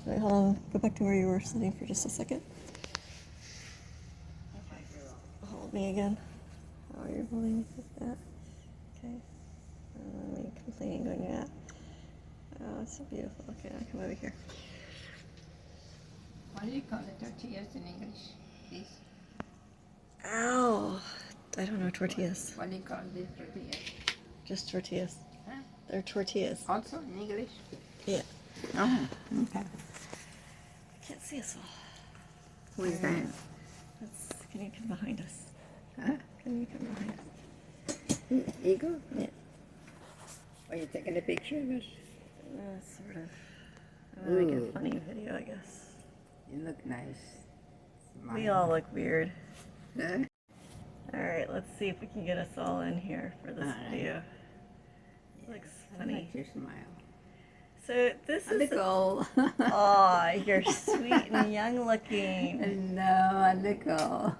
Sorry, hold on. Go back to where you were sitting for just a second. Okay. Hold me again. How are you holding me like that? Okay. Let me complaining going that. Oh, it's so beautiful. Okay, I'll come over here. What do you call the tortillas in English? These? Ow! I don't know tortillas. What do you call these tortillas? Just tortillas. Huh? They're tortillas. Also in English? Yeah. Oh, okay. I can't see us all. Who is that? Can you come behind us? Huh? Can you come behind us? Eagle? Yeah. Are you taking a picture of us? Sort of. I'm gonna make a funny video, I guess. You look nice. Smile. We all look weird. Huh? Alright, let's see if we can get us all in here for this video. Looks funny. I like your smile. So this is Nicole. Aw, you're sweet and young looking. No, Nicole.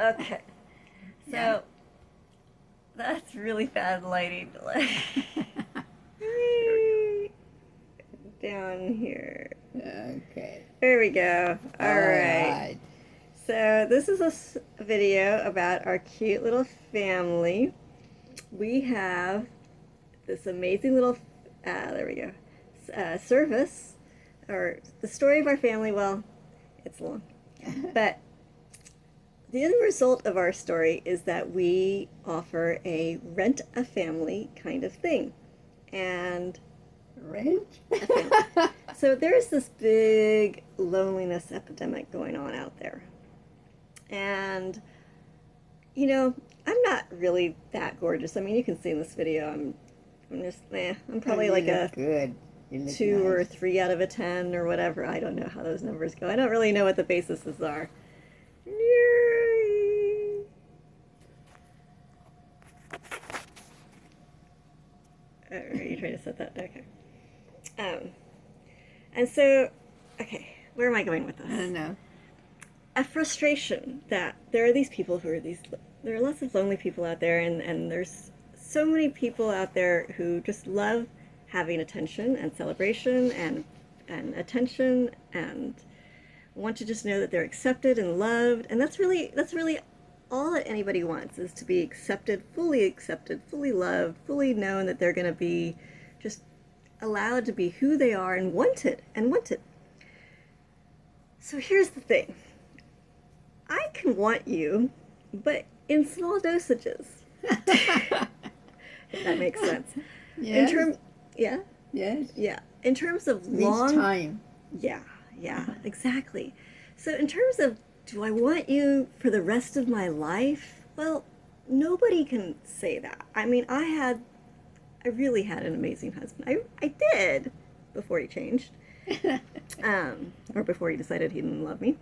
Okay. So Yeah. that's really bad lighting. Down here. Okay. There we go. All right. So this is a video about our cute little family. We have this amazing little, there we go, service, or the story of our family. Well, it's long, but the end result of our story is that we offer a rent a family kind of thing. And Rent? so there's this big loneliness epidemic going on out there. And, you know, I'm not really that gorgeous. I mean, you can see in this video, I'm just, I'm probably like a good. 2 or 3 out of a 10 or whatever. I don't know how those numbers go. I don't really know what the bases are. Are you trying to set that? Okay. And so, okay, where am I going with this? I don't know. A frustration that there are these people who are there are lots of lonely people out there, and there's so many people out there who just love having attention and celebration and attention and want to just know that they're accepted and loved. And that's really all that anybody wants, is to be accepted, fully loved, fully known that they're going to be just allowed to be who they are and wanted. So here's the thing. I can want you, but in small dosages. If that makes sense. Yes. Yeah? Yes. Yeah. In terms of Needs time. Yeah, exactly. So in terms of, do I want you for the rest of my life? Well, nobody can say that. I mean, I really had an amazing husband. I did, before he changed. Or before he decided he didn't love me.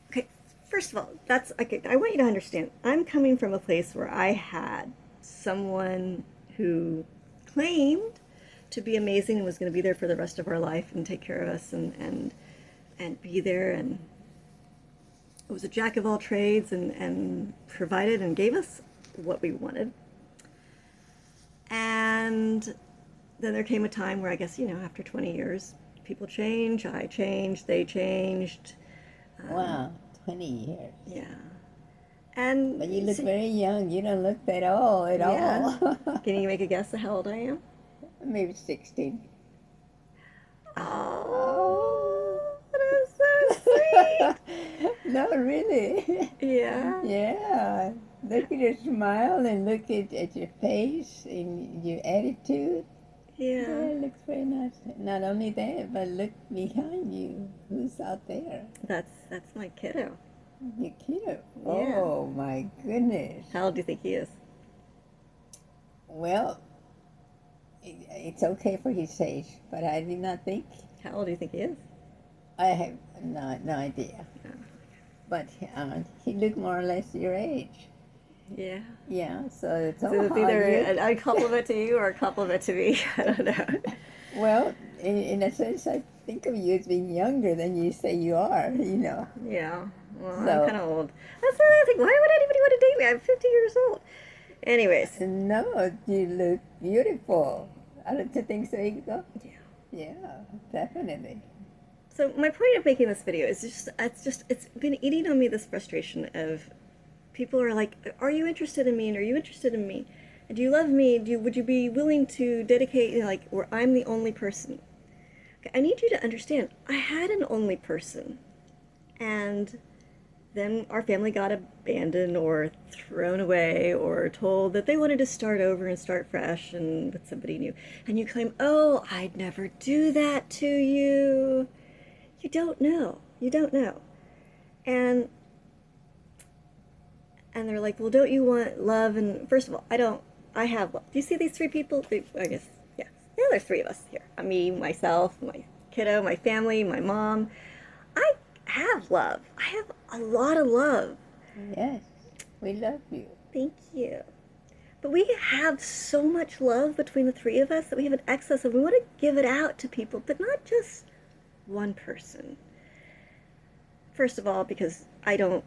Okay, first of all, I want you to understand, I'm coming from a place where I had someone who claimed to be amazing and was going to be there for the rest of our life and take care of us and be there, and it was a jack of all trades and provided and gave us what we wanted. And then there came a time where, I guess, you know, after 20 years, people change, I changed, they changed. Wow, 20 years. Yeah. And but you look very young. You don't look that old at all. Can you make a guess of how old I am? Maybe 16. Oh, that is so sweet. No, really. Yeah. Yeah. Look at your smile and look at your face and your attitude. Yeah. It looks very nice. Not only that, but look behind you. Who's out there? That's my kiddo. Your kiddo. Yeah. Oh, my goodness. How old do you think he is? Well, it's okay for his age, but I did not think. How old do you think he is? I have no idea. Oh. But he looked more or less your age. Yeah. Yeah, so it's So it's either a compliment to you or a compliment to me. I don't know. Well, in a sense, I think of you as being younger than you say you are, you know. Yeah. Well, So, I'm kind of old. That's the other thing. Why would anybody want to date me? I'm 50 years old. Anyways, No, you look beautiful. I don't you think so, Igor? yeah. Yeah, definitely. So my point of making this video is it's been eating on me, this frustration of people are like, are you interested in me, and are you interested in me, and do you love me, would you be willing to dedicate, you know, like, where I'm the only person. Okay, I need you to understand, I had an only person, and then our family got abandoned or thrown away or told that they wanted to start over and start fresh and with somebody new. And you claim, oh, I'd never do that to you. You don't know. You don't know. And they're like, well, don't you want love? And first of all, I don't. I have love. Do you see these three people? I guess, yeah. Yeah, there's three of us here. Me, myself, my kiddo, my family, my mom. I have love. I have a lot of love. Yes, we love you. Thank you. But we have so much love between the three of us that we have an excess of. We want to give it out to people, but not just one person. First of all, because I don't,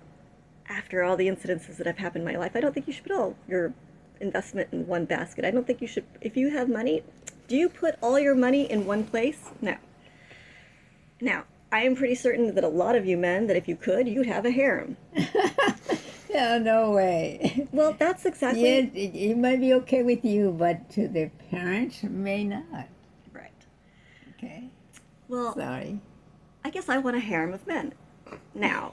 after all the incidences that have happened in my life, I don't think you should put all your investment in one basket. I don't think you should, if you have money, do you put all your money in one place? No. Now, I am pretty certain that a lot of you men, that if you could, you'd have a harem. No, no way. Well, that's exactly... Yes, it might be okay with you, but to the parents, may not. Right. Okay? Well, Sorry. I guess I want a harem of men. Now,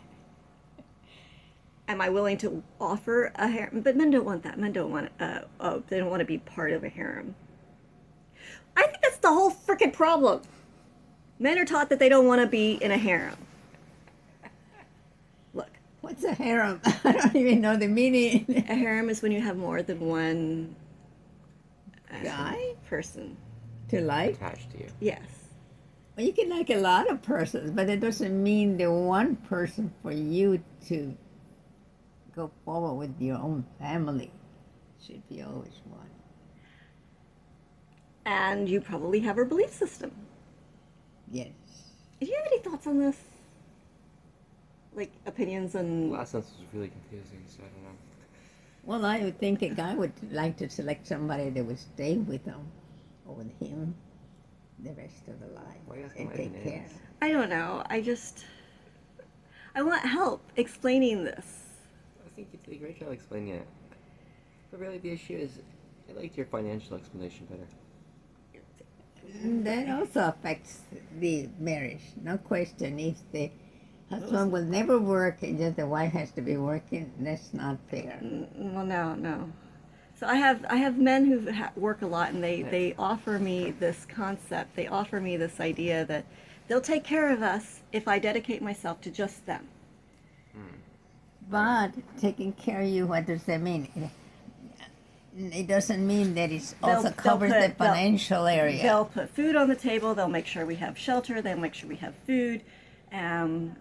am I willing to offer a harem? But men don't want that. Men don't want, they don't want to be part of a harem. I think that's the whole freaking problem. Men are taught that they don't want to be in a harem. Look. What's a harem? I don't even know the meaning. A harem is when you have more than one guy person to like? Attached to you. Yes. Well, you can like a lot of persons, but it doesn't mean the one person for you to go forward with your own family. Should be always one. And you probably have her belief system. Yes. Do you have any thoughts on this? Like, opinions The on... last sentence was really confusing, so I don't know. Well, I would think a guy would like to select somebody that would stay with him or with him the rest of the life Why are you asking and my take care. names? I don't know. I want help explaining this. I think you did a great job explaining it. But really, the issue is, I liked your financial explanation better. That also affects the marriage, no question. If the husband will never work and just the wife has to be working, that's not fair. Well, no. So I have men who work a lot, and they offer me this concept. They offer me this idea that they'll take care of us if I dedicate myself to just them. But taking care of you, what does that mean? It doesn't mean that it also covers the financial area. They'll put food on the table. They'll make sure we have shelter. They'll make sure we have food. And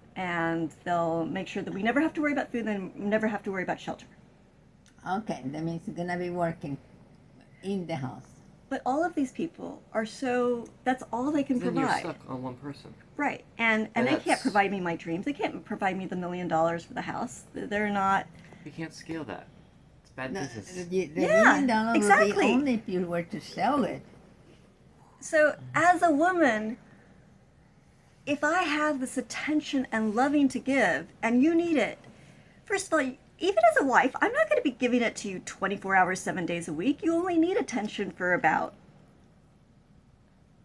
they'll make sure that we never have to worry about food and never have to worry about shelter. Okay, that means you're going to be working in the house. But all of these people are so, that's all they can Then provide. you're stuck on one person. Right. And they can't That's- provide me my dreams. They can't provide me the $1 million for the house. They're not. You can't scale that. It's bad No, business. the Yeah, $1 million would exactly. be only if you were to sell it. So as a woman, if I have this attention and loving to give and you need it, first of all, even as a wife, I'm not going to be giving it to you 24 hours, 7 days a week. You only need attention for about,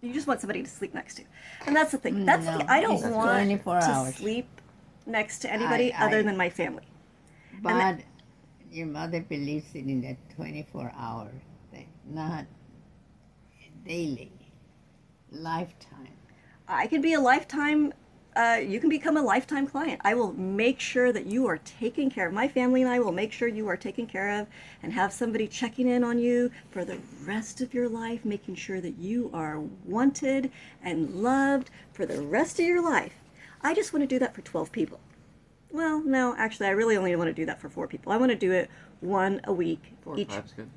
you just want somebody to sleep next to. And that's the thing. That's No, the, I don't it's want 24 to hours. sleep next to anybody other than my family. But your mother believes in that 24-hour thing, not daily, lifetime. I can be a lifetime, you can become a lifetime client. I will make sure that you are taken care of. My family and I will make sure you are taken care of and have somebody checking in on you for the rest of your life, making sure that you are wanted and loved for the rest of your life. I just want to do that for 12 people. Well, no, actually, I really only want to do that for 4 people. I want to do it one a week 4 or each. 5's good.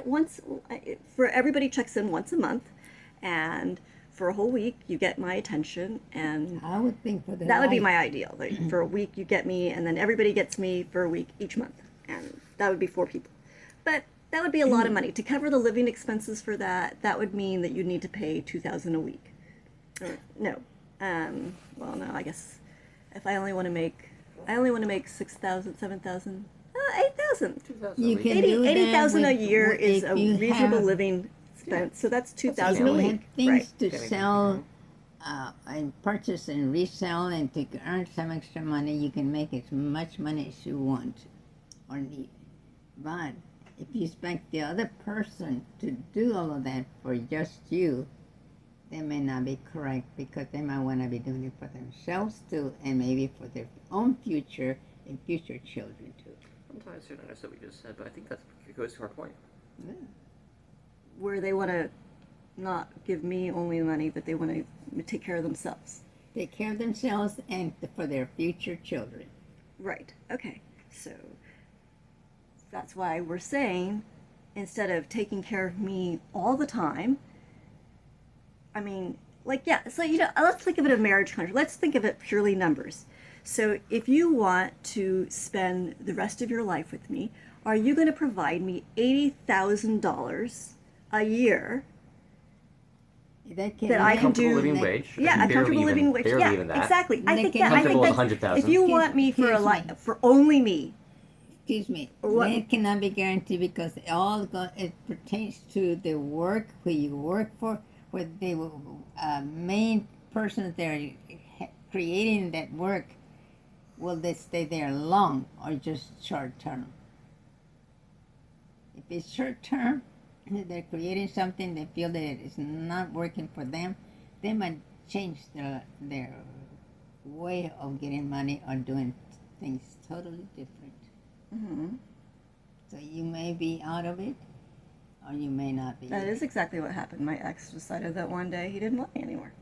Once, for everybody checks in once a month, and for a whole week you get my attention, and I would think for the that would be life- my ideal. Like, for a week you get me, and then everybody gets me for a week each month, and that would be 4 people. But That would be a lot of money to cover the living expenses for that. That would mean that you need to pay $2,000 a week. Or, no, well, no. I guess if I only want to make 6,000, 7,000, 8,000. 2,000 You a week. can do that 80,000 a with- year with- is if a you reasonable have- living expense. So that's If 2,000 a you have week, things right? to Getting- sell and purchase and resell and to earn some extra money, you can make as much money as you want or need. But if you expect the other person to do all of that for just you, that may not be correct, because they might want to be doing it for themselves too, and maybe for their own future and future children too. Sometimes you notice what we just said, but I think it goes to our point. Yeah. Where they want to not give me only money, but they want to take care of themselves. Take care of themselves and for their future children. Right. Okay. So that's why we're saying, instead of taking care of me all the time, I mean, like, yeah, so, let's think of it a marriage contract. Let's think of it purely numbers. So if you want to spend the rest of your life with me, are you going to provide me $80,000 a year That can that I can Comfortable do? living wage. Yeah, a Barely comfortable even- living wage. barely Yeah, even that. exactly. I They think can- that. I Comfortable think is that's, 100,000. if you want me for for only me, Excuse me. What- That cannot be guaranteed, because it pertains to the work who you work for, where the main persons that are creating that work, will they stay there long or just short term? If it's short term, they're creating something they feel that it's not working for them, they might change their way of getting money or doing things totally different. Mhm. So you may be out of it, or you may not be. That is exactly what happened. My ex decided that one day he didn't want me anymore,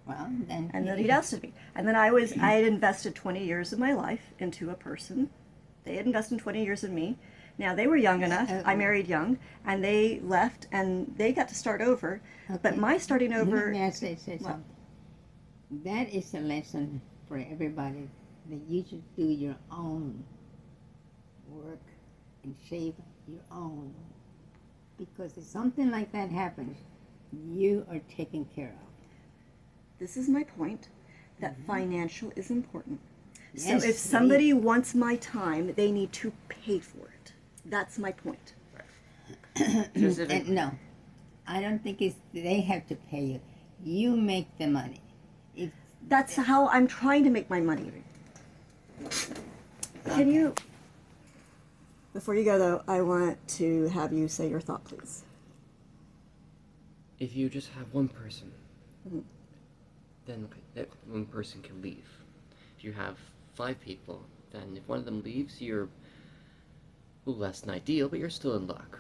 Well, then. and then he'd ousted me. And then I had invested 20 years of my life into a person. They had invested 20 years in me. Now they were young enough. I married young, and they left, and they got to start over. But Okay. my starting over. May I say What? something? That is a lesson for everybody, that you should do your own work and save your own. Because if something like that happens, you are taken care of. This is my point, that financial is important. So Yes, if somebody wants my time, they need to pay for it. That's my point. Specific- And no, I don't think they have to pay you. You make the money. That's how I'm trying to make my money. Can you, before you go though, I want to have you say your thought, please. If you just have one person, Mhm. then that one person can leave. If you have 5 people, then if one of them leaves, you're less than ideal, but you're still in luck.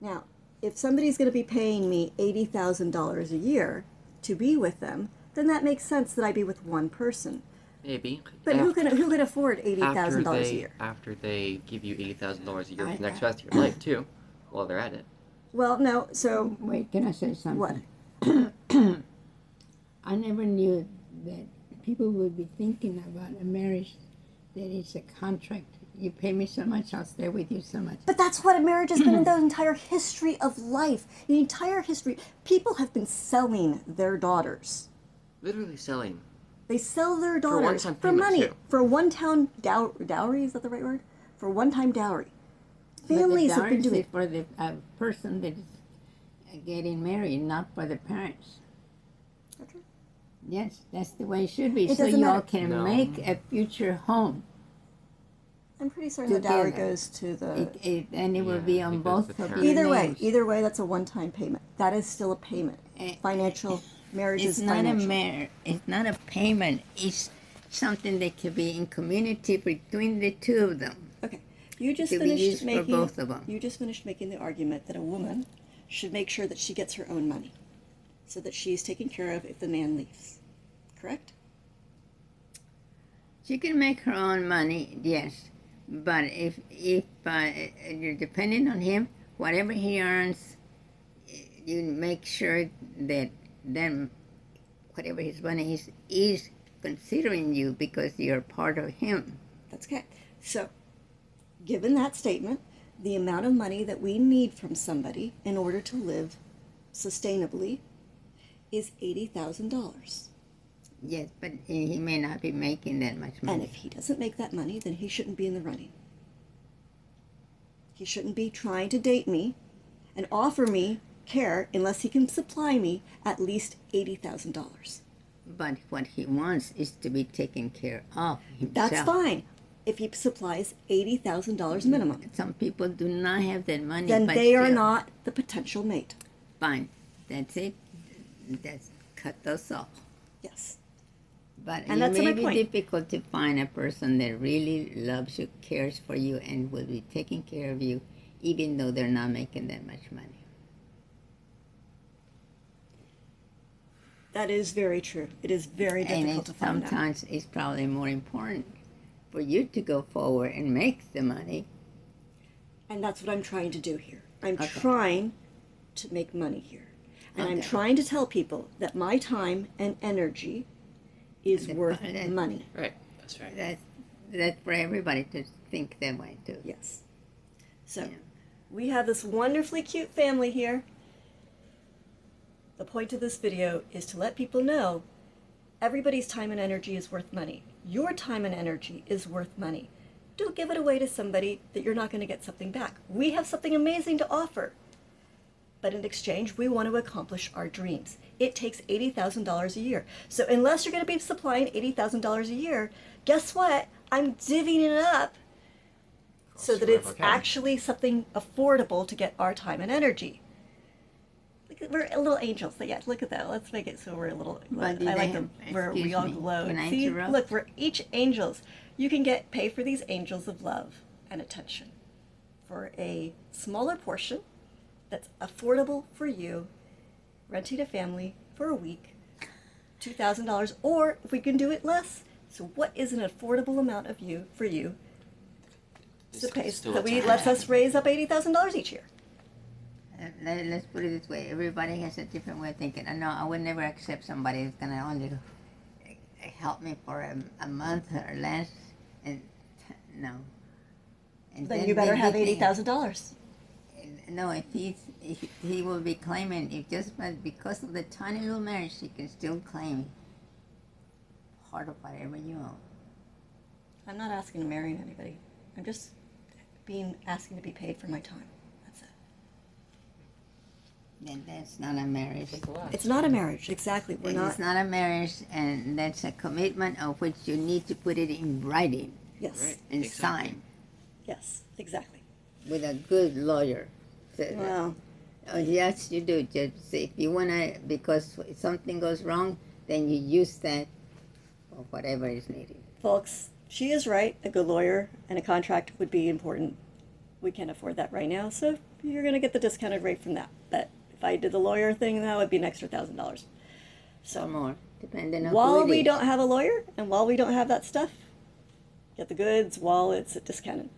Now, if somebody's going to be paying me $80,000 a year to be with them, then that makes sense that I be with one person. Maybe. But who After- can afford $80,000 a year? After they give you $80,000 a year I- for the next rest of your life, too, while they're at it. Well, no. So Wait, can I say something? what? I never knew that people would be thinking about a marriage that it's a contract. You pay me so much, I'll stay with you so much. But that's what a marriage has been in the entire history of life. The entire history. People have been selling their daughters. Literally selling. They sell their For daughters one-time for payment, money. too. For one-time dowry, is that the right word? For one-time dowry. But the Families have been dowry doing is for the person that is getting married, not for the parents. Okay. Yes, that's the way it should be. It So doesn't you all matter. can No. make a future home. I'm pretty certain the dowry Together. goes to the... And it will Yeah, be on because both the of parents- your Either names. way, that's a one-time payment. That is still a payment. Eh, Financial, marriage It's is not financial. It's not a payment. It's something that can be in community between the two of them. Okay, you just To be finished used for making. both of 'em. You just finished making the argument that a woman should make sure that she gets her own money, so that she's taken care of if the man leaves. Correct? She can make her own money, yes, but if you're dependent on him, whatever he earns, you make sure that then whatever his money is considering you, because you're part of him. That's okay. So, given that statement, the amount of money that we need from somebody in order to live sustainably is $80,000. Yes, but he may not be making that much money. And if he doesn't make that money, then he shouldn't be in the running. He shouldn't be trying to date me and offer me care unless he can supply me at least $80,000. But what he wants is to be taken care of himself. That's fine if he supplies $80,000 minimum. Some people do not have that money. Then but they are still. not the potential mate. Fine. That's it. That's cut those off. Yes. But And it that's may my be point. difficult to find a person that really loves you, cares for you, and will be taking care of you, even though they're not making that much money. That is very true. It is very difficult And to find that. sometimes it's probably more important for you to go forward and make the money. And that's what I'm trying to do here. I'm Okay. trying to make money here. And I'm Okay. trying to tell people that my time and energy is The- worth that- money. Right. That's right. That's for everybody to think that way too. Yes. So, Yeah. we have this wonderfully cute family here. The point of this video is to let people know everybody's time and energy is worth money. Your time and energy is worth money. Don't give it away to somebody that you're not going to get something back. We have something amazing to offer. But in exchange, we want to accomplish our dreams. It takes $80,000 a year. So unless you're going to be supplying $80,000 a year, guess what? I'm divvying it up so that it's actually something affordable to get our time and energy. We're little angels. So yeah, look at that. Let's make it so we're a little. But do I like they them have- where we excuse all me, glow. can I See, interrupt? look, we're each angels. You can pay for these angels of love and attention for a smaller portion that's affordable for you, renting a family for a week, $2,000, or if we can do it less. So what is an affordable amount of for you to pay that lets us raise up $80,000 each year? Let's put it this way. Everybody has a different way of thinking. I know I would never accept somebody who's going to only help me for a month or less. And no. And Then you better have they- $80,000. No, if he will be claiming, if just because of the tiny little marriage, he can still claim part of whatever you own. I'm not asking to marry anybody. I'm just asking to be paid for my time. That's it. Then that's not a marriage. It's not a marriage, exactly. We're not. It's not a marriage, and that's a commitment of which you need to put it in writing Yes, Right. and Exactly. sign yes, exactly. with a good lawyer. So, Wow. yes, you do. Just if you wanna, because if something goes wrong, then you use that for whatever is needed. Folks, she is right. A good lawyer and a contract would be important. We can't afford that right now, so you're going to get the discounted rate from that. But if I did the lawyer thing, that would be an extra $1,000. Or So more, depending on while who it we is. don't have a lawyer and while we don't have that stuff, get the goods while it's discounted.